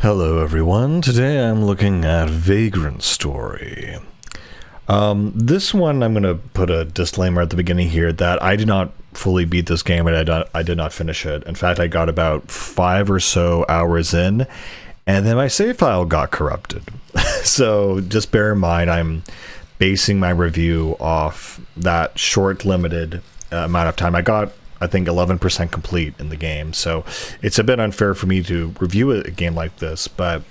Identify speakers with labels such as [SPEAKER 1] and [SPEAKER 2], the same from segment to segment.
[SPEAKER 1] Hello everyone, today I'm looking at Vagrant Story. This one, I'm going to put a disclaimer at the beginning here that I did not fully beat this game and I did not finish it. In fact, I got about 5 or so hours in and then my save file got corrupted. So just bear in mind I'm basing my review off that short limited amount of time. I got, I think, 11% complete in the game, so it's a bit unfair for me to review a game like this, but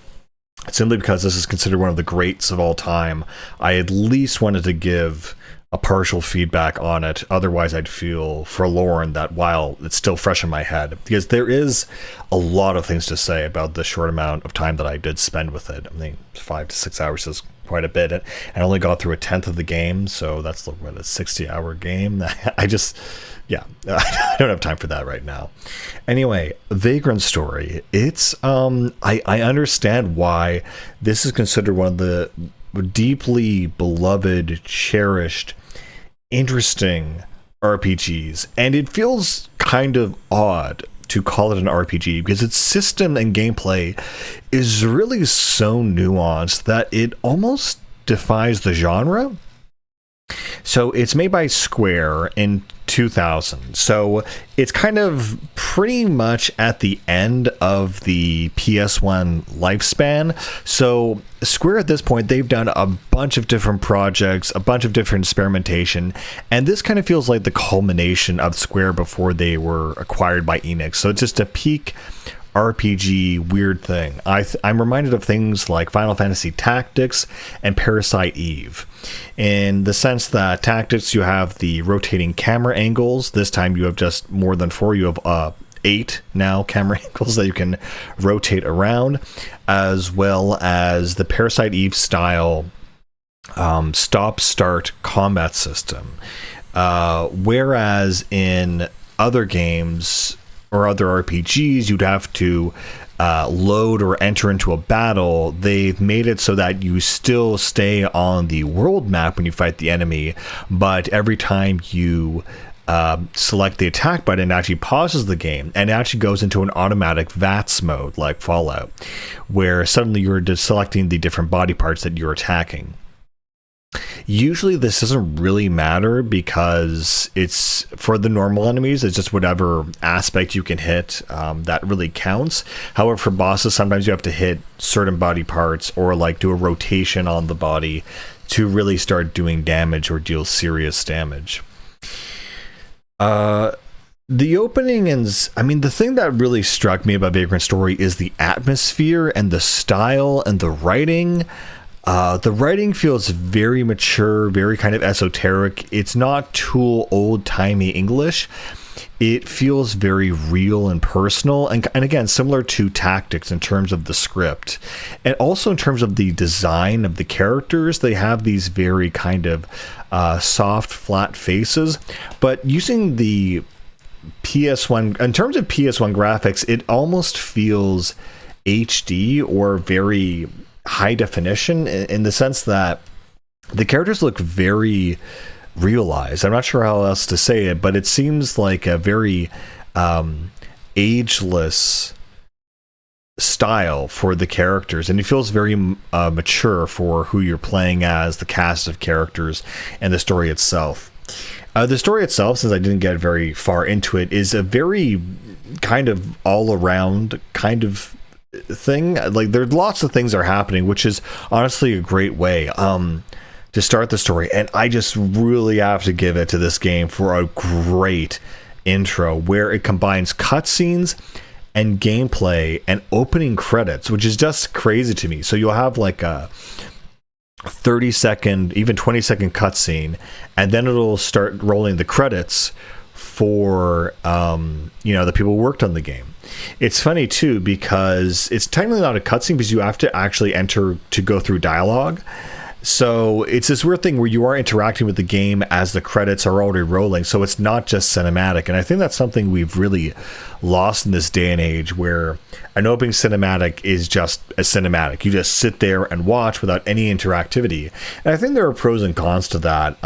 [SPEAKER 1] simply because this is considered one of the greats of all time, I at least wanted to give a partial feedback on it. Otherwise, I'd feel forlorn that while it's still fresh in my head, because there is a lot of things to say about the short amount of time that I did spend with it. I mean, 5 to 6 hours is quite a bit. I only got through a tenth of the game, so that's what, a 60-hour game. Yeah, I don't have time for that right now. Anyway, Vagrant Story. It's I understand why this is considered one of the deeply beloved, cherished, interesting RPGs, and it feels kind of odd to call it an RPG because its system and gameplay is really so nuanced that it almost defies the genre. So it's made by Square in 2000. So it's kind of pretty much at the end of the PS1 lifespan. So Square at this point, they've done a bunch of different projects, a bunch of different experimentation, and this kind of feels like the culmination of Square before they were acquired by Enix. So it's just a peak RPG weird thing. I'm reminded of things like Final Fantasy Tactics and Parasite Eve, in the sense that Tactics, you have the rotating camera angles. This time you have just more than 4. You have 8 now camera angles that you can rotate around, as well as the Parasite Eve style stop-start combat system. Whereas in other games or other RPGs, you'd have to load or enter into a battle. They've made it so that you still stay on the world map when you fight the enemy, but every time you select the attack button, it actually pauses the game and it actually goes into an automatic VATS mode like Fallout, where suddenly you're just selecting the different body parts that you're attacking. Usually this doesn't really matter because it's for the normal enemies, it's just whatever aspect you can hit that really counts. However, for bosses, sometimes you have to hit certain body parts or like do a rotation on the body to really start doing damage or deal serious damage. The opening is, I mean, the thing that really struck me about Vagrant Story is the atmosphere and the style and the writing. The writing feels very mature, very kind of esoteric. It's not too old-timey English. It feels very real and personal, and again, similar to Tactics in terms of the script. And also in terms of the design of the characters, they have these very kind of soft, flat faces. But using the PS1, in terms of PS1 graphics, it almost feels HD or very high definition in the sense that the characters look very realized. I'm not sure how else to say it, but it seems like a very ageless style for the characters, and it feels very mature for who you're playing as, the cast of characters, and the story itself. The story itself, since I didn't get very far into it, is a very kind of all-around kind of thing. Like, there's lots of things are happening, which is honestly a great way to start the story, and I just really have to give it to this game for a great intro where it combines cutscenes and gameplay and opening credits, which is just crazy to me. So you'll have like a 30-second, even 20-second cutscene, and then it'll start rolling the credits for the people who worked on the game. It's funny too because it's technically not a cutscene because you have to actually enter to go through dialogue. So it's this weird thing where you are interacting with the game as the credits are already rolling. So it's not just cinematic. And I think that's something we've really lost in this day and age, where an opening cinematic is just a cinematic. You just sit there and watch without any interactivity. And I think there are pros and cons to that.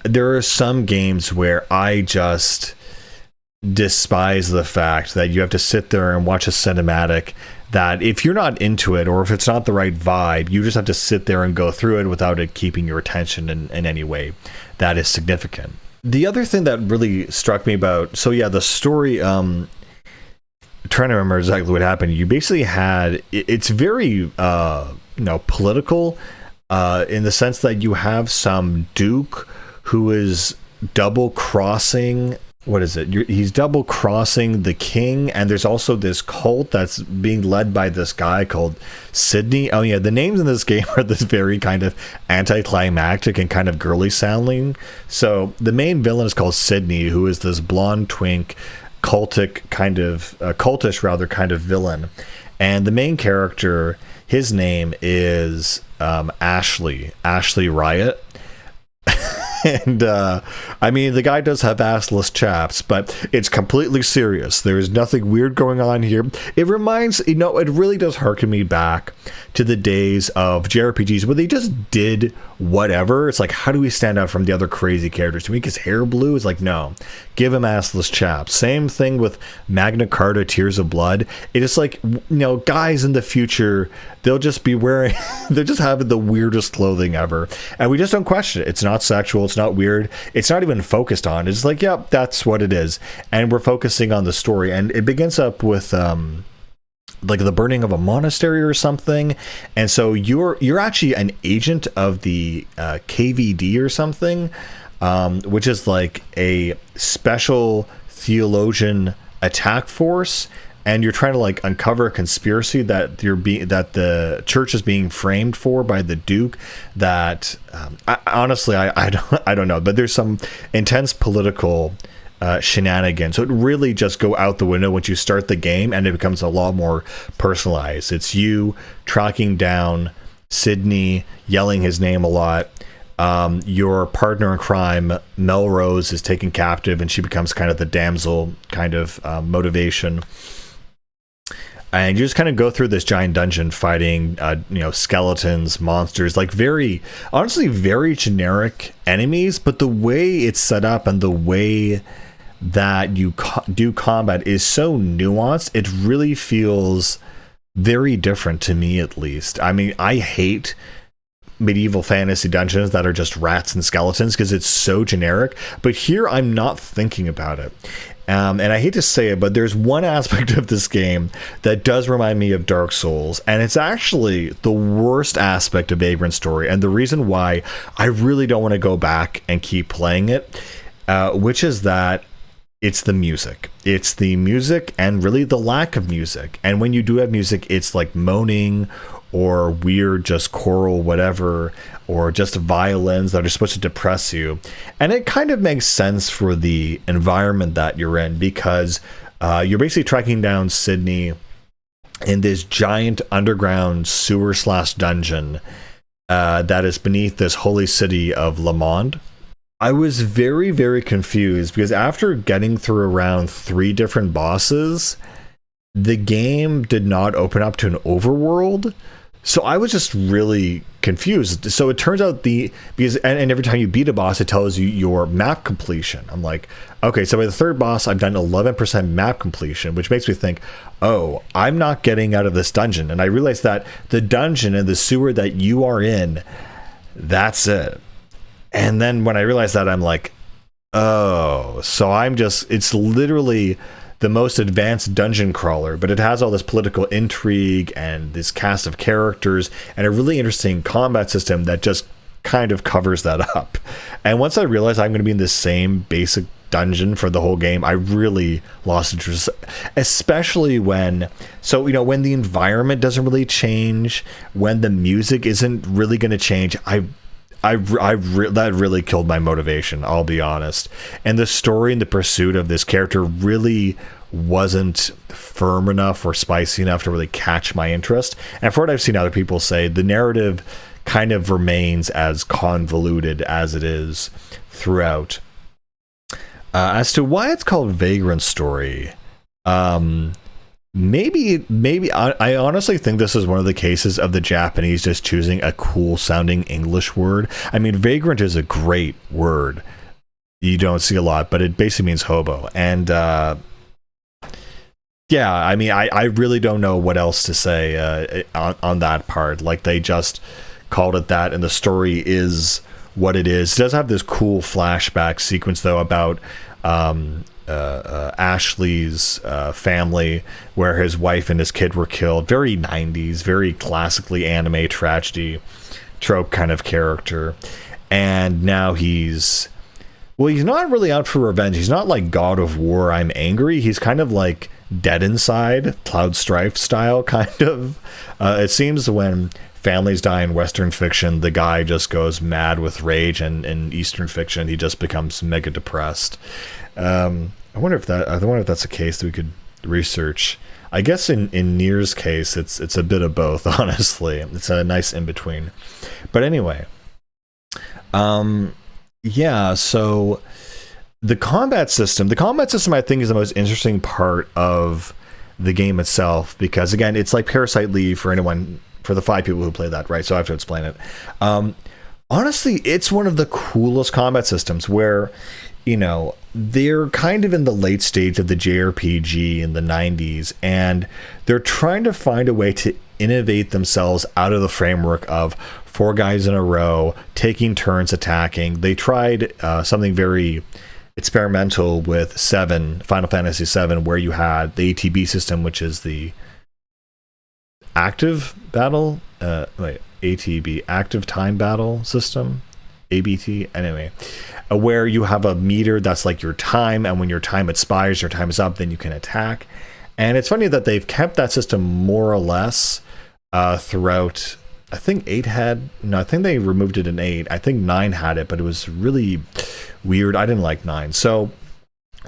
[SPEAKER 1] There are some games where I just despise the fact that you have to sit there and watch a cinematic that if you're not into it or if it's not the right vibe, you just have to sit there and go through it without it keeping your attention in any way that is significant. The other thing that really struck me about, so yeah, the story, trying to remember exactly what happened. You basically had, it's very, political, in the sense that you have some duke who is double crossing, what is it? He's double crossing the king, and there's also this cult that's being led by this guy called Sydney. Oh yeah, the names in this game are this very kind of anticlimactic and kind of girly sounding. So the main villain is called Sydney, who is this blonde twink, cultish kind of villain, and the main character, his name is Ashley Riot. And I mean, the guy does have assless chaps, but it's completely serious. There is nothing weird going on here. It reminds, it really does harken me back to the days of JRPGs where they just did whatever. It's like, how do we stand out from the other crazy characters? To make his hair blue? It's like, no, give him assless chaps. Same thing with Magna Carta Tears of Blood. It is like, guys in the future, they'll just be wearing, they're just having the weirdest clothing ever. And we just don't question it. It's not sexual. It's not weird. It's not even focused on. It's like, yeah, that's what it is. And we're focusing on the story. And it begins up with, like the burning of a monastery or something. And so you're actually an agent of the KVD or something, which is like a special theologian attack force. And you're trying to like uncover a conspiracy that the church is being framed for by the Duke. That I don't know, but there's some intense political shenanigans. So it really just go out the window once you start the game, and it becomes a lot more personalized. It's you tracking down Sydney, yelling his name a lot. Your partner in crime, Melrose, is taken captive, and she becomes kind of the damsel kind of motivation. And you just kind of go through this giant dungeon fighting, skeletons, monsters, like very generic enemies. But the way it's set up and the way that you do combat is so nuanced. It really feels very different to me, at least. I mean, I hate medieval fantasy dungeons that are just rats and skeletons because it's so generic. But here I'm not thinking about it. And I hate to say it, but there's one aspect of this game that does remind me of Dark Souls, and it's actually the worst aspect of Vagrant Story, and the reason why I really don't want to go back and keep playing it, which is that it's the music. It's the music and really the lack of music. And when you do have music, it's like moaning or weird, just choral, whatever, or just violins that are supposed to depress you. And it kind of makes sense for the environment that you're in, because you're basically tracking down Sydney in this giant underground sewer / dungeon that is beneath this holy city of Le Monde. I was very, very confused because after getting through around 3 different bosses, the game did not open up to an overworld. So I was just really confused. So it turns out because every time you beat a boss, it tells you your map completion. I'm like, okay, so by the 3rd boss, I've done 11% map completion, which makes me think, oh, I'm not getting out of this dungeon. And I realized that the dungeon and the sewer that you are in, that's it. And then when I realized that, I'm like, oh, so it's literally the most advanced dungeon crawler, but it has all this political intrigue and this cast of characters and a really interesting combat system that just kind of covers that up. And once I realized I'm going to be in the same basic dungeon for the whole game, I really lost interest, especially when the environment doesn't really change, when the music isn't really going to change. That really killed my motivation, I'll be honest. And the story and the pursuit of this character really wasn't firm enough or spicy enough to really catch my interest. And for what I've seen other people say, the narrative kind of remains as convoluted as it is throughout. As to why it's called Vagrant Story, Maybe I honestly think this is one of the cases of the Japanese just choosing a cool sounding English word. I mean, vagrant is a great word. you don't see a lot, but it basically means hobo. And yeah, I mean, I really don't know what else to say on that part. Like, they just called it that, and the story is what it is. It does have this cool flashback sequence, though, about Ashley's family, where his wife and his kid were killed. Very 90s, very classically anime tragedy trope kind of character. And now he's not really out for revenge. He's not like God of War, I'm angry. He's kind of like dead inside, Cloud Strife style, kind of. It seems when families die in Western fiction, the guy just goes mad with rage, and in Eastern fiction, he just becomes mega depressed. I wonder if that's a case that we could research. I guess in Nier's case, it's a bit of both, honestly. It's a nice in-between. But anyway, yeah, so the combat system I think is the most interesting part of the game itself, because again, it's like Parasite Leave for the 5 people who play that, right? So I have to explain it. Honestly, it's one of the coolest combat systems where, you know, they're kind of in the late stage of the JRPG in the 90s, and they're trying to find a way to innovate themselves out of the framework of 4 guys in a row taking turns attacking. They tried something very experimental with Final Fantasy VII, where you had the ATB system, which is the active battle, ATB, active time battle system, ABT, anyway, where you have a meter that's like your time, and when your time expires, your time is up, then you can attack. And it's funny that they've kept that system more or less throughout. I think 8 had, no, I think they removed it in 8. I think 9 had it, but it was really weird. I didn't like 9. So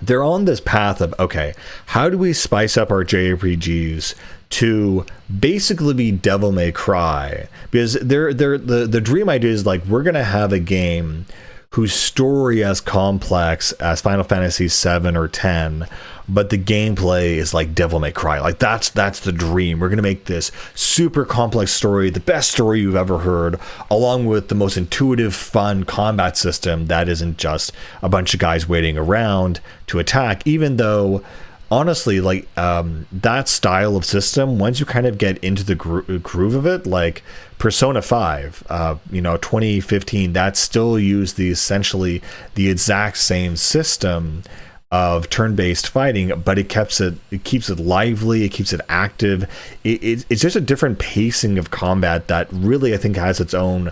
[SPEAKER 1] they're on this path of, okay, how do we spice up our JRPGs to basically be Devil May Cry? Because the dream idea is like, we're going to have a game whose story as complex as Final Fantasy 7 or 10, but the gameplay is like Devil May Cry. Like, that's the dream. We're going to make this super complex story, the best story you've ever heard, along with the most intuitive, fun combat system that isn't just a bunch of guys waiting around to attack, even though honestly, like, that style of system, once you kind of get into the groove of it, like Persona 5, 2015, that still used essentially the exact same system of turn-based fighting, but it keeps it lively, it keeps it active. It's just a different pacing of combat that really, I think, has its own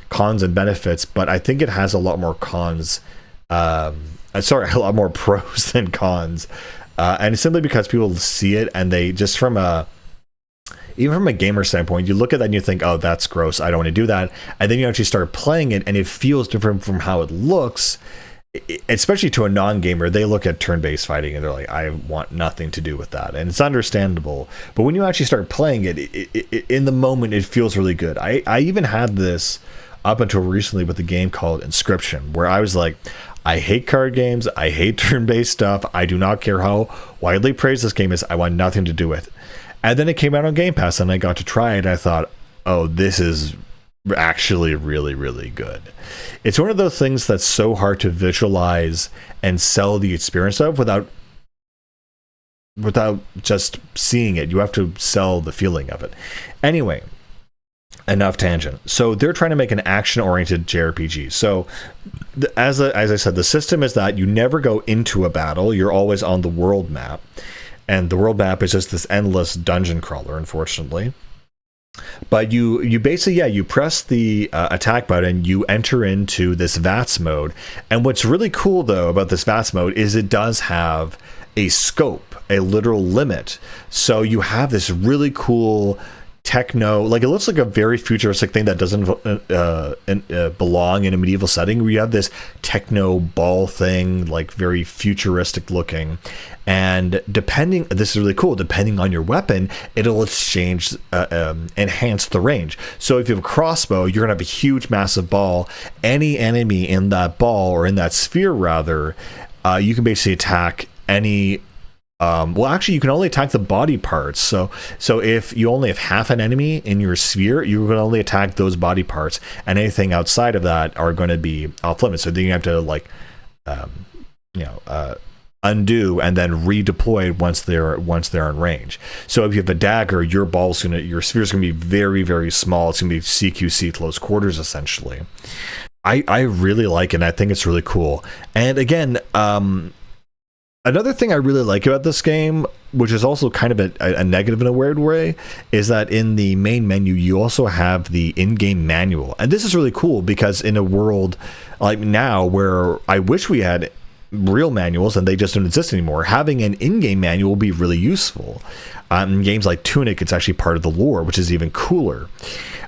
[SPEAKER 1] cons and benefits, but I think it has a lot more a lot more pros than cons. And it's simply because people see it, and they just even from a gamer standpoint, you look at that and you think, oh, that's gross, I don't want to do that. And then you actually start playing it, and it feels different from how it looks. Especially to a non-gamer, they look at turn-based fighting and they're like, I want nothing to do with that. And it's understandable. But when you actually start playing it, in the moment, it feels really good. I even had this up until recently with a game called Inscription, where I was like, I hate card games, I hate turn-based stuff, I do not care how widely praised this game is, I want nothing to do with it. And then it came out on Game Pass, and I got to try it, and I thought, oh, this is actually really, really good. It's one of those things that's so hard to visualize and sell the experience of without just seeing it. You have to sell the feeling of it. Anyway, enough tangent. So they're trying to make an action-oriented JRPG. So as I said, the system is that you never go into a battle. You're always on the world map. And the world map is just this endless dungeon crawler, unfortunately. But you basically, you press the attack button, you enter into this VATS mode. And what's really cool, though, about this VATS mode is it does have a scope, a literal limit. So you have this really cool techno, like, it looks like a very futuristic thing that doesn't belong in a medieval setting, where you have this techno ball thing, like very futuristic looking. And this is really cool, depending on your weapon, it'll enhance the range. So if you have a crossbow, you're gonna have a huge, massive ball. Any enemy in that ball, or in that sphere rather, you can basically attack any. Well, actually, you can only attack the body parts. So if you only have half an enemy in your sphere, you can only attack those body parts, and anything outside of that are going to be off limits. So then you have to, like, you know, undo and then redeploy once they're in range. So if you have a dagger, your sphere's gonna be very, very small. It's gonna be CQC close quarters essentially. I really like it, and I think it's really cool. And again, another thing I really like about this game, which is also kind of a negative in a weird way, is that in the main menu you also have the in-game manual. And this is really cool because in a world like now where I wish we had real manuals and they just don't exist anymore, having an in-game manual will be really useful. In games like Tunic, it's actually part of the lore, which is even cooler.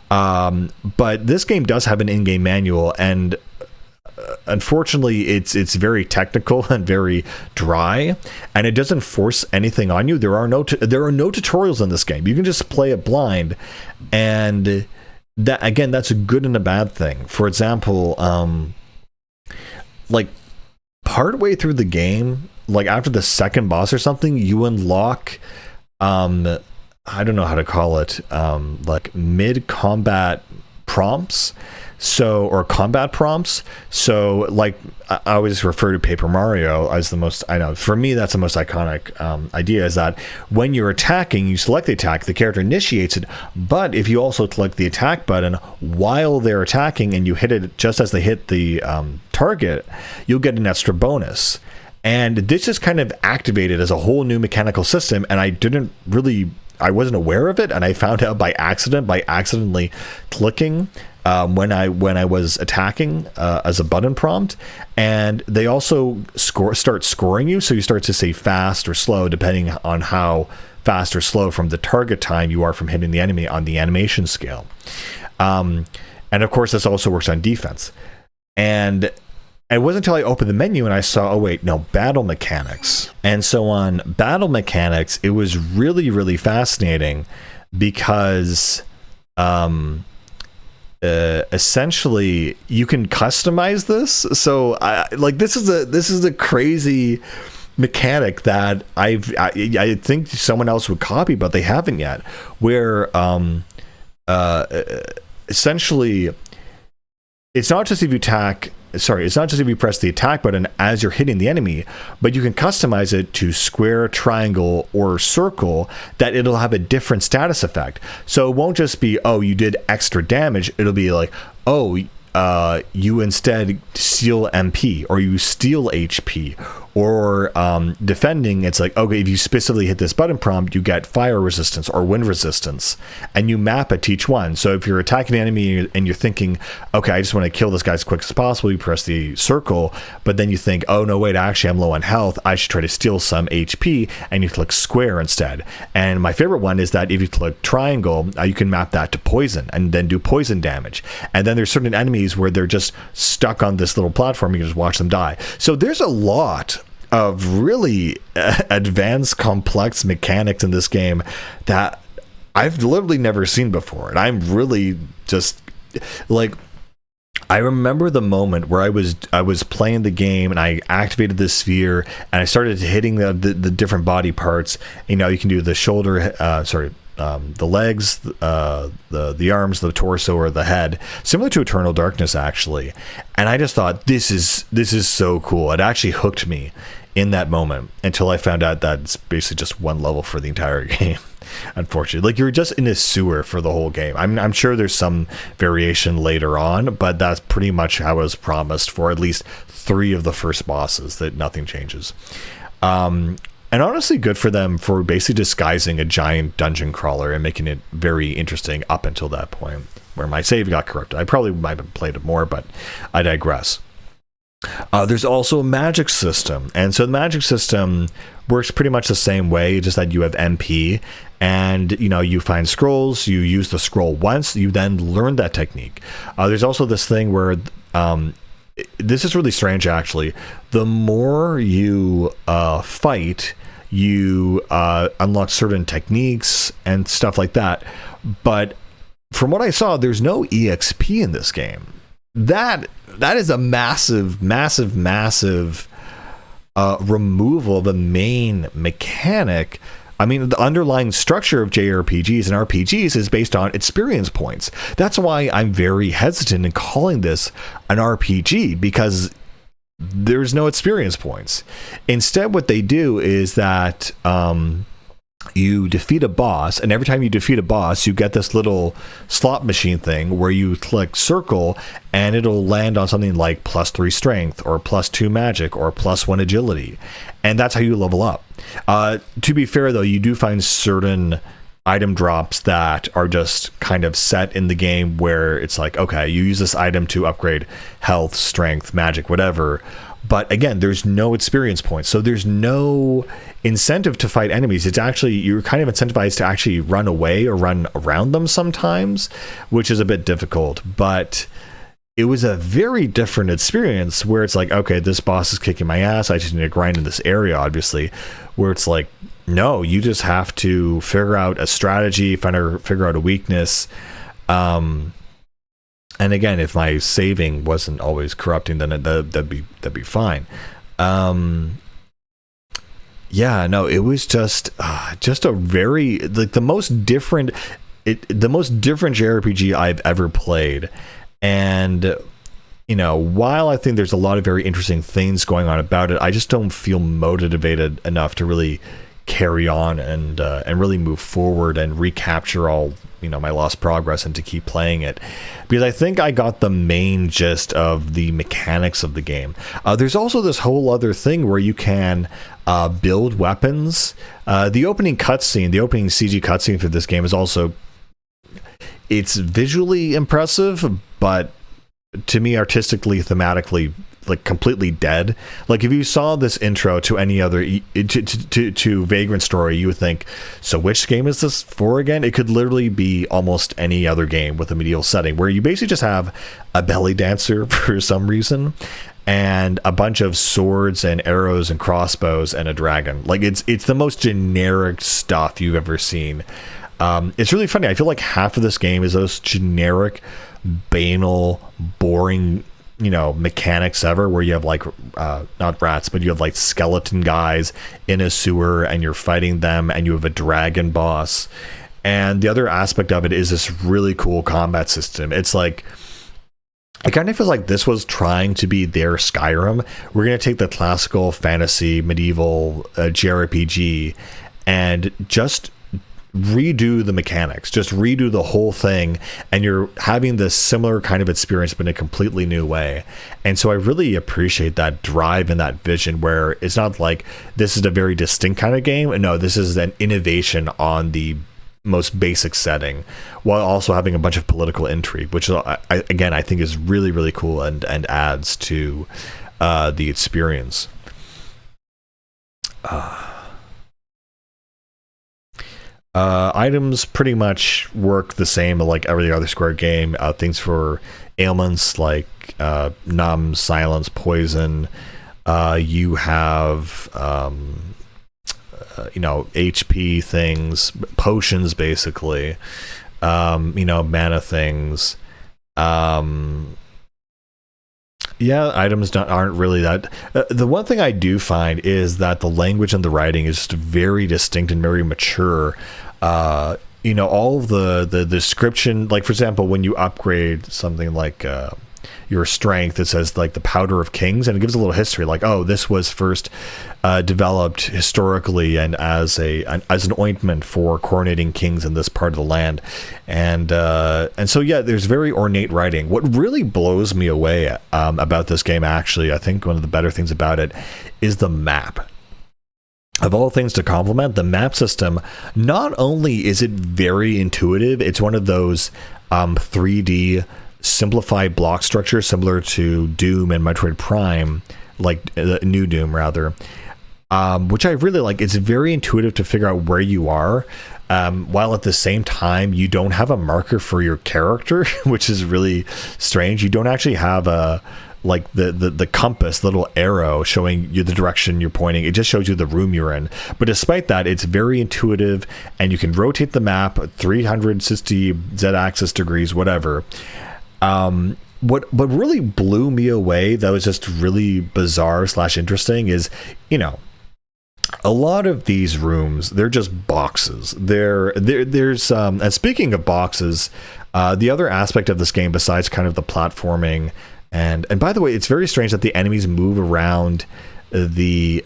[SPEAKER 1] But this game does have an in-game manual, and unfortunately it's very technical and very dry, and it doesn't force anything on you. There are no tutorials in this game. You can just play it blind, and that, again, that's a good and a bad thing. For example, like partway through the game, like after the second boss or something, you unlock I don't know how to call it, like mid-combat prompts, or combat prompts. So like I always refer to Paper Mario as the most, I know for me that's the most iconic idea, is that when you're attacking, you select the attack, the character initiates it, but if you also click the attack button while they're attacking and you hit it just as they hit the target, you'll get an extra bonus. And this is kind of activated as a whole new mechanical system, and I wasn't aware of it, and I found out by accidentally clicking when I was attacking as a button prompt. And they also start scoring you, so you start to say fast or slow depending on how fast or slow from the target time you are from hitting the enemy on the animation scale. And of course, this also works on defense. And it wasn't until I opened the menu and I saw, oh wait, no, battle mechanics. And so on battle mechanics, it was really, really fascinating because essentially you can customize this. So this is a crazy mechanic that I think someone else would copy, but they haven't yet, where essentially it's not just if you press the attack button as you're hitting the enemy, but you can customize it to square, triangle, or circle, that it'll have a different status effect. So it won't just be, oh, you did extra damage. It'll be like, oh, you instead steal MP, or you steal HP, or defending, it's like, okay, if you specifically hit this button prompt, you get fire resistance or wind resistance, and you map it to each one. So if you're attacking an enemy and you're thinking, okay, I just want to kill this guy as quick as possible, you press the circle, but then you think, oh no, wait, actually I'm low on health, I should try to steal some HP, and you click square instead. And my favorite one is that if you click triangle, you can map that to poison and then do poison damage. And then there's certain enemies where they're just stuck on this little platform, you can just watch them die. So there's a lot of really advanced, complex mechanics in this game that I've literally never seen before. And I'm really just like, I remember the moment where I was playing the game and I activated this sphere and I started hitting the different body parts. You know, you can do the shoulder, the legs, the arms, the torso, or the head, similar to Eternal Darkness actually. And I just thought, this is so cool. It actually hooked me in that moment, until I found out that it's basically just one level for the entire game. Unfortunately, like, you're just in a sewer for the whole game. I'm sure there's some variation later on, but that's pretty much how it was promised for at least 3 of the first bosses, that nothing changes. And honestly, good for them for basically disguising a giant dungeon crawler and making it very interesting up until that point where my save got corrupted. I probably might have played it more, but I digress. There's also a magic system, and so the magic system works pretty much the same way, just that you have MP, and you find scrolls, you use the scroll once, you then learn that technique. There's also this thing where this is really strange actually. The more you fight, you unlock certain techniques and stuff like that, but from what I saw, there's no EXP in this game. That is a massive removal of the main mechanic. I mean, the underlying structure of JRPGs and RPGs is based on experience points. That's why I'm very hesitant in calling this an RPG, because there's no experience points. Instead, what they do is that you defeat a boss, and every time you defeat a boss, you get this little slot machine thing where you click circle, and it'll land on something like +3 strength, or +2 magic, or +1 agility, and that's how you level up. To be fair, though, you do find certain item drops that are just kind of set in the game where it's like, okay, you use this item to upgrade health, strength, magic, whatever. But again, there's no experience points, so there's no incentive to fight enemies. It's actually, you're kind of incentivized to actually run away or run around them sometimes, which is a bit difficult. But it was a very different experience where it's like, okay, this boss is kicking my ass, I just need to grind in this area, obviously, where it's like, no, you just have to figure out a strategy, figure out a weakness. And again, if my saving wasn't always corrupting, then that'd be fine. Yeah, no, it was just a very, like, the most different JRPG I've ever played. And while I think there's a lot of very interesting things going on about it, I just don't feel motivated enough to really carry on and really move forward and recapture all my lost progress and to keep playing it, because I think I got the main gist of the mechanics of the game. There's also this whole other thing where you can build weapons. The opening cutscene, the opening CG cutscene for this game is also, it's visually impressive, but to me, artistically, thematically, like, completely dead. Like, if you saw this intro to any other to Vagrant Story, you would think, so which game is this for again? It could literally be almost any other game with a medieval setting, where you basically just have a belly dancer for some reason, and a bunch of swords and arrows and crossbows and a dragon. Like, it's the most generic stuff you've ever seen. It's really funny. I feel like half of this game is those generic, banal, boring mechanics ever, where you have like not rats, but you have like skeleton guys in a sewer and you're fighting them, and you have a dragon boss. And the other aspect of it is this really cool combat system. It's like, it kind of feels like this was trying to be their Skyrim. We're going to take the classical fantasy medieval JRPG and just redo the mechanics, just redo the whole thing, and you're having this similar kind of experience but in a completely new way. And so I really appreciate that drive and that vision, where it's not like this is a very distinct kind of game. No, this is an innovation on the most basic setting, while also having a bunch of political intrigue, which I think is really, really cool and adds to the experience. Items pretty much work the same like every other Square game. Things for ailments like numb, silence, poison. You have HP things, potions, basically. Mana things. Items aren't really that. The one thing I do find is that the language and the writing is just very distinct and very mature. All of the description, like, for example, when you upgrade something like your strength, it says like the powder of kings, and it gives a little history, like, oh, this was first developed historically and as an ointment for coronating kings in this part of the land. And so there's very ornate writing. What really blows me away about this game, actually, I think one of the better things about it is the map. Of all things to compliment, the map system, not only is it very intuitive, it's one of those 3D simplified block structures similar to Doom and Metroid Prime, like New Doom rather, which I really like. It's very intuitive to figure out where you are, while at the same time you don't have a marker for your character, which is really strange. You don't actually have the compass, little arrow showing you the direction you're pointing. It just shows you the room you're in. But despite that, it's very intuitive, and you can rotate the map 360 z-axis degrees, whatever. What really blew me away, that was just really bizarre / interesting, is a lot of these rooms, they're just boxes. There's and speaking of boxes, the other aspect of this game, besides kind of the platforming And by the way, it's very strange that the enemies move around the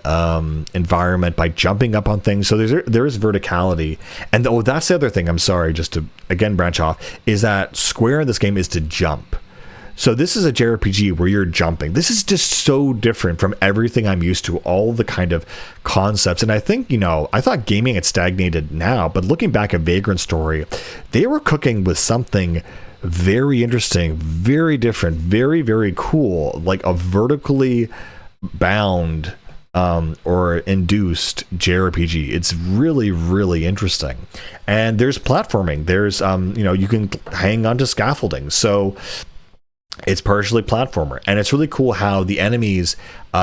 [SPEAKER 1] environment by jumping up on things. So there is verticality. And that's the other thing, I'm sorry, just to again branch off, is that square in this game is to jump. So this is a JRPG where you're jumping. This is just so different from everything I'm used to, all the kind of concepts. And I think, I thought gaming had stagnated now, but looking back at Vagrant Story, they were cooking with something very interesting, very different, very, very cool, like a vertically bound or induced JRPG. It's really, really interesting. And there's platforming. There's, you can hang onto scaffolding. So it's partially platformer, and it's really cool how the enemies,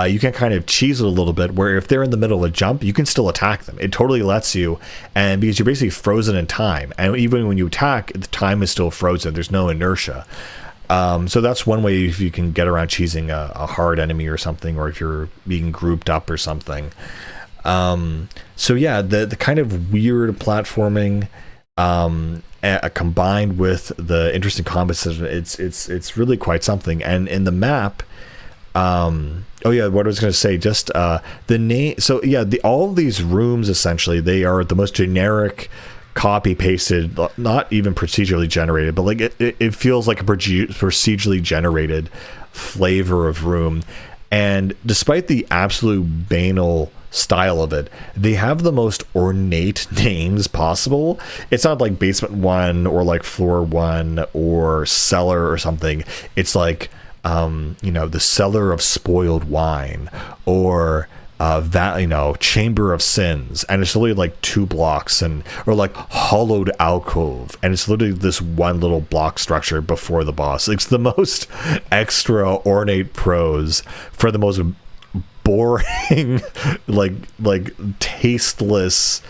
[SPEAKER 1] you can kind of cheese it a little bit, where if they're in the middle of a jump, you can still attack them. It totally lets you, and because you're basically frozen in time, and even when you attack, the time is still frozen. There's no inertia. So that's one way if you can get around cheesing a hard enemy or something, or if you're being grouped up or something. So yeah, the kind of weird platforming, combined with the interesting combat system, it's really quite something. And in the map, what I was going to say, just the name. So yeah, all of these rooms, essentially, they are the most generic, copy pasted, not even procedurally generated, but like it feels like a procedurally generated flavor of room. And despite the absolute banal style of it, they have the most ornate names possible. It's not like basement 1 or like floor 1 or cellar or something. It's like the cellar of spoiled wine, or that, chamber of sins, and it's literally like 2 blocks, or like hollowed alcove, and it's literally this one little block structure before the boss. It's the most extra ornate prose for the most boring, like tasteless,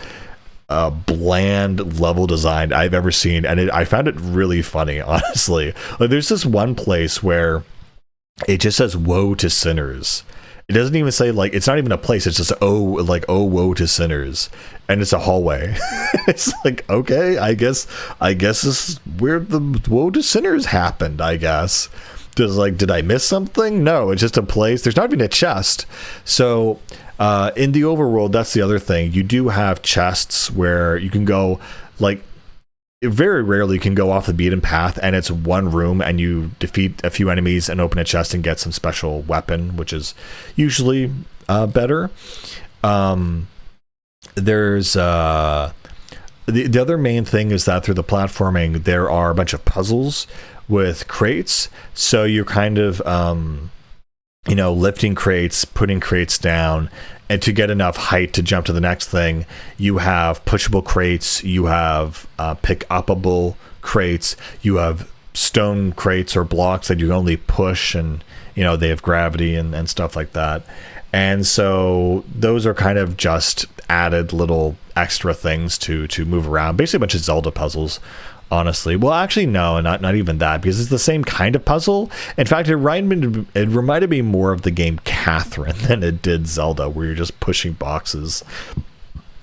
[SPEAKER 1] bland level design I've ever seen, and I found it really funny, honestly. Like, there's this one place where it just says "woe to sinners." It doesn't even say, like, it's not even a place. It's just oh woe to sinners, and it's a hallway. It's like, okay, I guess this is where the woe to sinners happened. I guess. Did I miss something? No, it's just a place. There's not even a chest. So in the overworld, that's the other thing. You do have chests where you can go, like, very rarely you can go off the beaten path, and it's one room, and you defeat a few enemies and open a chest and get some special weapon, which is usually better. There's the other main thing is that through the platforming, there are a bunch of puzzles with crates. So you're kind of lifting crates, putting crates down, and to get enough height to jump to the next thing, you have pushable crates, you have pick-upable crates, you have stone crates or blocks that you can only push, and they have gravity and stuff like that. And so those are kind of just added little extra things to move around. Basically a bunch of Zelda puzzles, honestly. Well, actually, no, not even that, because it's the same kind of puzzle. In fact, it reminded me more of the game Catherine than it did Zelda, where you're just pushing boxes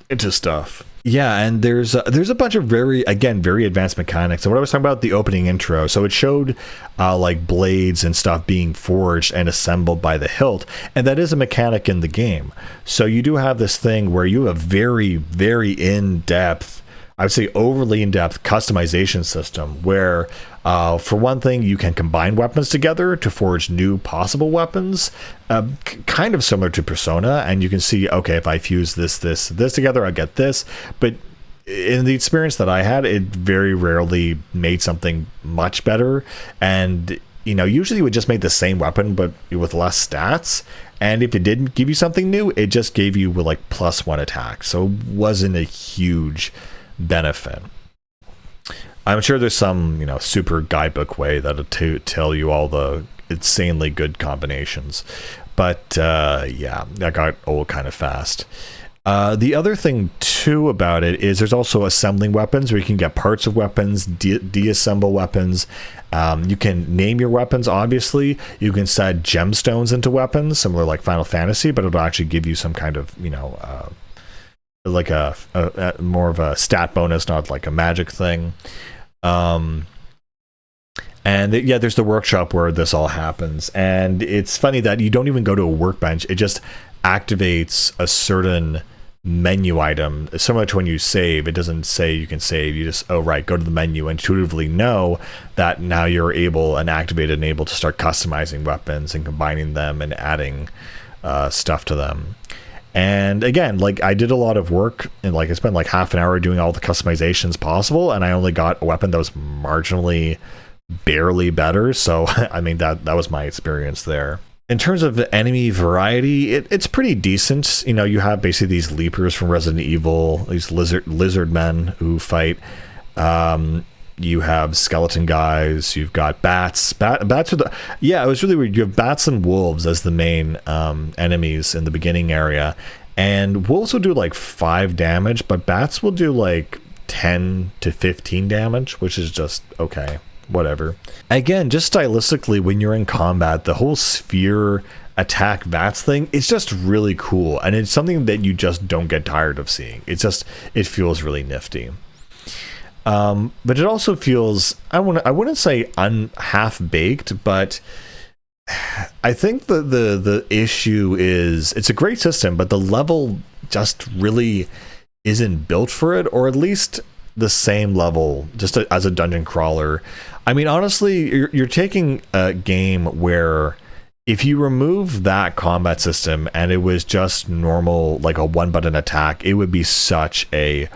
[SPEAKER 1] into stuff. Yeah, and there's a bunch of very advanced mechanics. And what I was talking about, the opening intro, so it showed like blades and stuff being forged and assembled by the hilt, and that is a mechanic in the game. So you do have this thing where you have very, very in-depth, I would say overly in-depth customization system where, for one thing, you can combine weapons together to forge new possible weapons, kind of similar to Persona, and you can see, okay, if I fuse this together, I get this. But in the experience that I had, it very rarely made something much better, and usually it would just make the same weapon but with less stats. And if it didn't give you something new, it just gave you like +1 attack, so it wasn't a huge benefit. I'm sure there's some super guidebook way that'll tell you all the insanely good combinations, but yeah, that got old kind of fast. The other thing too about it is there's also assembling weapons, where you can get parts of weapons, deassemble weapons. You can name your weapons, obviously. You can set gemstones into weapons, similar like Final Fantasy, but it'll actually give you some kind of like a more of a stat bonus, not like a magic thing. And yeah, there's the workshop where this all happens. And it's funny that you don't even go to a workbench. It just activates a certain menu item, similar to when you save. It doesn't say you can save. You just, oh, right, go to the menu, intuitively know that now you're able and activated and able to start customizing weapons and combining them and adding stuff to them. And again, like, I did a lot of work, and like I spent like half an hour doing all the customizations possible, and I only got a weapon that was marginally barely better. So I mean, that was my experience there. In terms of the enemy variety, it's pretty decent. You know, you have basically these leapers from Resident Evil, these lizard men who fight. You have skeleton guys. You've got bats. Bats are it was really weird. You have bats and wolves as the main enemies in the beginning area, and wolves will do like 5 damage, but bats will do like 10 to 15 damage, which is just okay. Whatever. Again, just stylistically, when you're in combat, the whole sphere attack bats thing, it's just really cool, and it's something that you just don't get tired of seeing. It feels really nifty. But it also feels, I wouldn't say half baked, but I think the issue is it's a great system, but the level just really isn't built for it, or at least the same level just as a dungeon crawler. I mean, honestly, you're taking a game where if you remove that combat system and it was just normal, like a one button attack, it would be such a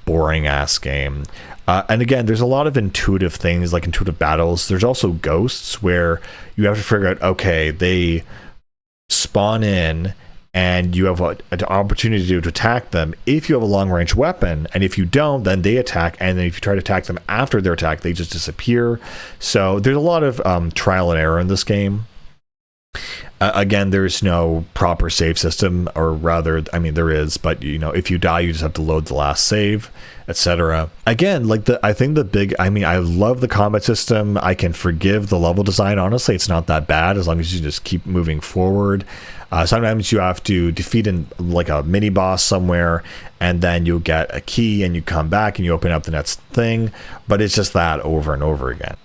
[SPEAKER 1] boring ass game. And again, there's a lot of intuitive things, like intuitive battles. There's also ghosts where you have to figure out, okay, they spawn in and you have an opportunity to attack them if you have a long range weapon, and if you don't, then they attack, and then if you try to attack them after their attack, they just disappear. So there's a lot of trial and error in this game. Again, there's no proper save system, or rather, I mean, there is, but you know, if you die, you just have to load the last save, etc. Again, like I love the combat system. I can forgive the level design. Honestly, it's not that bad as long as you just keep moving forward. Sometimes you have to defeat like a mini boss somewhere, and then you'll get a key and you come back and you open up the next thing, but it's just that over and over again.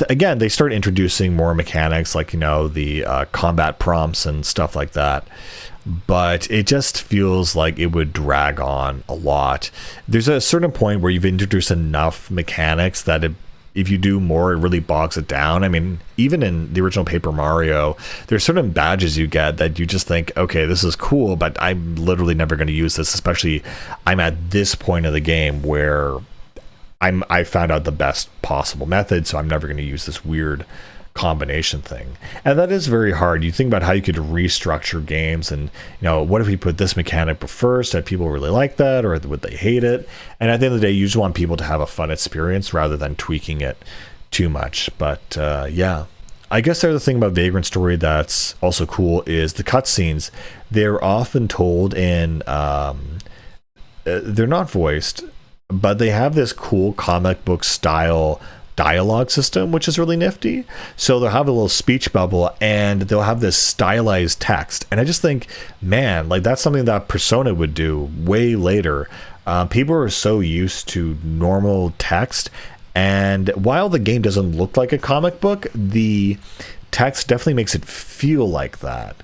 [SPEAKER 1] Again, they start introducing more mechanics, like, you know, the combat prompts and stuff like that, but it just feels like it would drag on a lot. There's a certain point where you've introduced enough mechanics that if you do more, it really bogs it down. I mean, even in the original Paper Mario, there's certain badges you get that you just think, okay, this is cool, but I'm literally never going to use this, especially I'm at this point of the game where I found out the best possible method, so I'm never going to use this weird combination thing. And that is very hard. You think about how you could restructure games, and, you know, what if we put this mechanic first? That people really like that, or would they hate it? And at the end of the day, you just want people to have a fun experience rather than tweaking it too much. But yeah, I guess the other thing about Vagrant Story that's also cool is the cutscenes. They're often told in they're not voiced, but they have this cool comic book style dialogue system, which is really nifty. So they'll have a little speech bubble and they'll have this stylized text, and I just think, man, like, that's something that Persona would do way later. People are so used to normal text, and while the game doesn't look like a comic book, the text definitely makes it feel like that.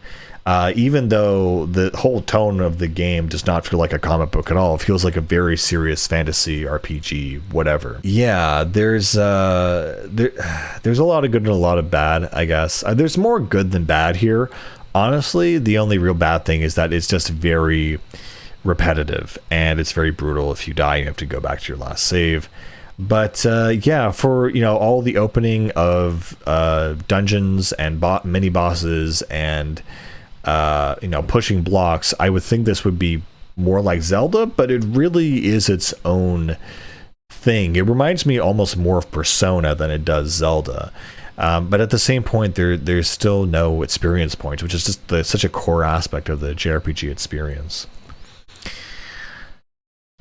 [SPEAKER 1] Even though the whole tone of the game does not feel like a comic book at all. It feels like a very serious fantasy RPG, whatever. Yeah, there's a lot of good and a lot of bad, I guess. There's more good than bad here. Honestly, the only real bad thing is that it's just very repetitive, and it's very brutal. If you die, you have to go back to your last save. But yeah, for, you know, all the opening of dungeons and mini bosses and you know, pushing blocks, I would think this would be more like Zelda, but it really is its own thing. It reminds me almost more of Persona than it does Zelda. But at the same point, there's still no experience points, which is just such a core aspect of the JRPG experience.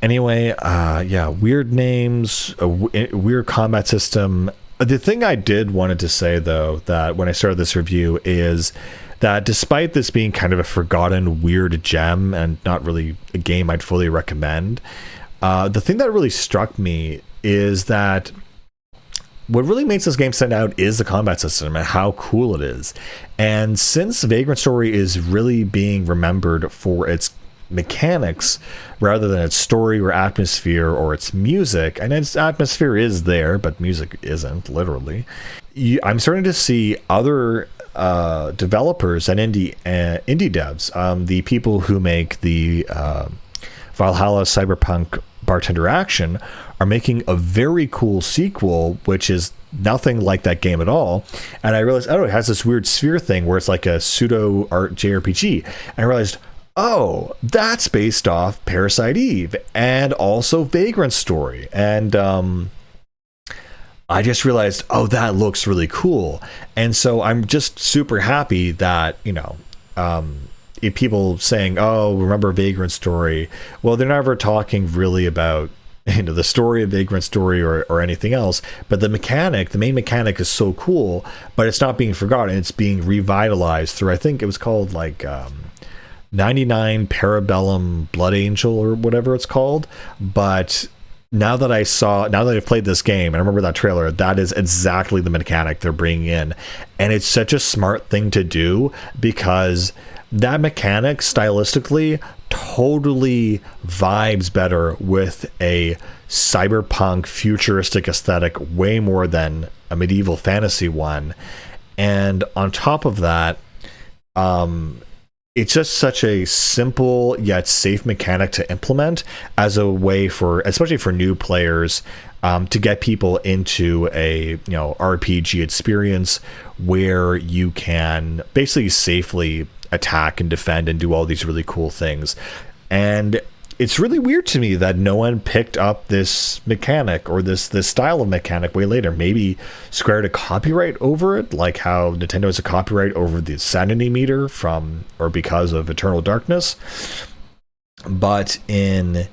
[SPEAKER 1] Anyway, yeah, weird names, a weird combat system. The thing I did wanted to say, though, that when I started this review is that despite this being kind of a forgotten weird gem and not really a game I'd fully recommend, the thing that really struck me is that what really makes this game stand out is the combat system and how cool it is. And since Vagrant Story is really being remembered for its mechanics rather than its story or atmosphere or its music, and its atmosphere is there, but music isn't, literally, I'm starting to see other developers and indie devs, the people who make the Valhalla Cyberpunk Bartender Action, are making a very cool sequel, which is nothing like that game at all. And I realized, oh, it has this weird sphere thing where it's like a pseudo art JRPG. And I realized, oh, that's based off Parasite Eve and also Vagrant Story. And I just realized, oh, that looks really cool. And so I'm just super happy that, if people saying, oh, remember Vagrant Story, well, they're never talking really about the story of Vagrant Story or anything else, but the main mechanic is so cool, but it's not being forgotten. It's being revitalized through, I think it was called like 99 Parabellum Blood Angel or whatever it's called. But now that I've played this game and I remember that trailer, that is exactly the mechanic they're bringing in. And it's such a smart thing to do, because that mechanic stylistically totally vibes better with a cyberpunk futuristic aesthetic way more than a medieval fantasy one. And on top of that, it's just such a simple yet safe mechanic to implement as a way for, especially for new players, to get people into a RPG experience where you can basically safely attack and defend and do all these really cool things. And it's really weird to me that no one picked up this mechanic or this style of mechanic way later. Maybe Square had a copyright over it, like how Nintendo has a copyright over the sanity meter because of Eternal Darkness. But in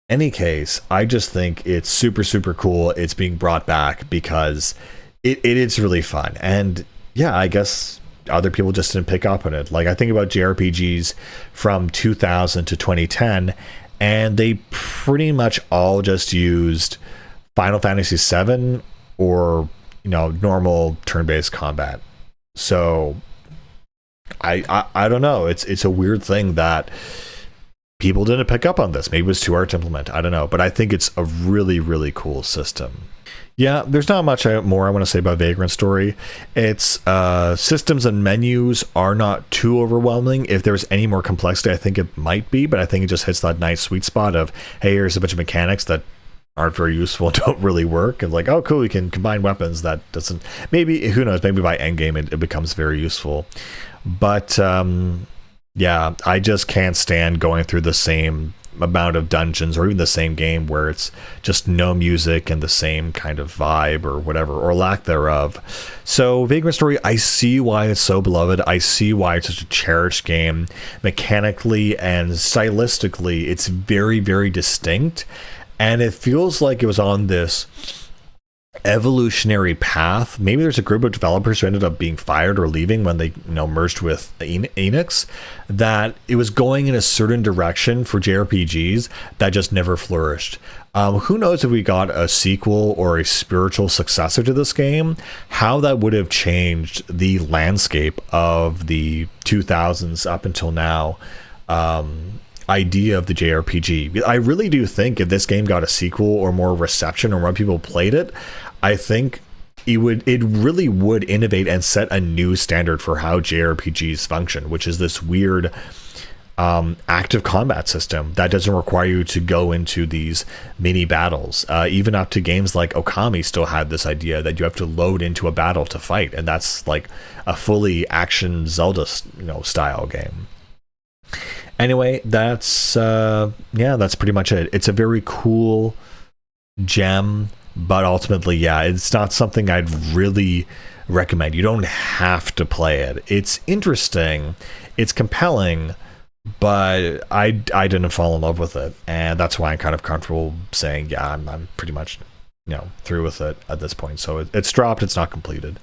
[SPEAKER 1] any case, I just think it's super, super cool. It's being brought back because it is really fun. And yeah, I guess other people just didn't pick up on it. Like, I think about JRPGs from 2000 to 2010, and they pretty much all just used Final Fantasy VII or normal turn-based combat. So I don't know. It's a weird thing that people didn't pick up on this. Maybe it was too hard to implement. I don't know, but I think it's a really, really cool system. Yeah, there's not much more I want to say about Vagrant Story. Its systems and menus are not too overwhelming. If there's any more complexity, I think it might be, but I think it just hits that nice sweet spot of, hey, here's a bunch of mechanics that aren't very useful and don't really work. And like, oh, cool, we can combine weapons. That doesn't, maybe, who knows, maybe by endgame it becomes very useful. But yeah, I just can't stand going through the same amount of dungeons or even the same game where it's just no music and the same kind of vibe or whatever, or lack thereof. So Vagrant Story, I see why it's so beloved. I see why it's such a cherished game. Mechanically and stylistically, it's very, very distinct, and it feels like it was on this evolutionary path. Maybe there's a group of developers who ended up being fired or leaving when they merged with Enix, that it was going in a certain direction for JRPGs that just never flourished. Who knows if we got a sequel or a spiritual successor to this game, how that would have changed the landscape of the 2000s up until now. Idea of the JRPG. I really do think if this game got a sequel or more reception or more people played it, I think it really would innovate and set a new standard for how JRPGs function, which is this weird active combat system that doesn't require you to go into these mini battles. Even up to games like Okami still had this idea that you have to load into a battle to fight, and that's like a fully action Zelda style game. Anyway, that's pretty much it. It's a very cool gem, but ultimately, yeah, it's not something I'd really recommend. You don't have to play it. It's interesting, it's compelling, but I didn't fall in love with it, and that's why I'm kind of comfortable saying, yeah, I'm pretty much through with it at this point. So it's dropped, it's not completed.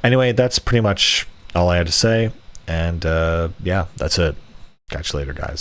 [SPEAKER 1] Anyway, that's pretty much all I had to say, and yeah, that's it. Catch you later, guys.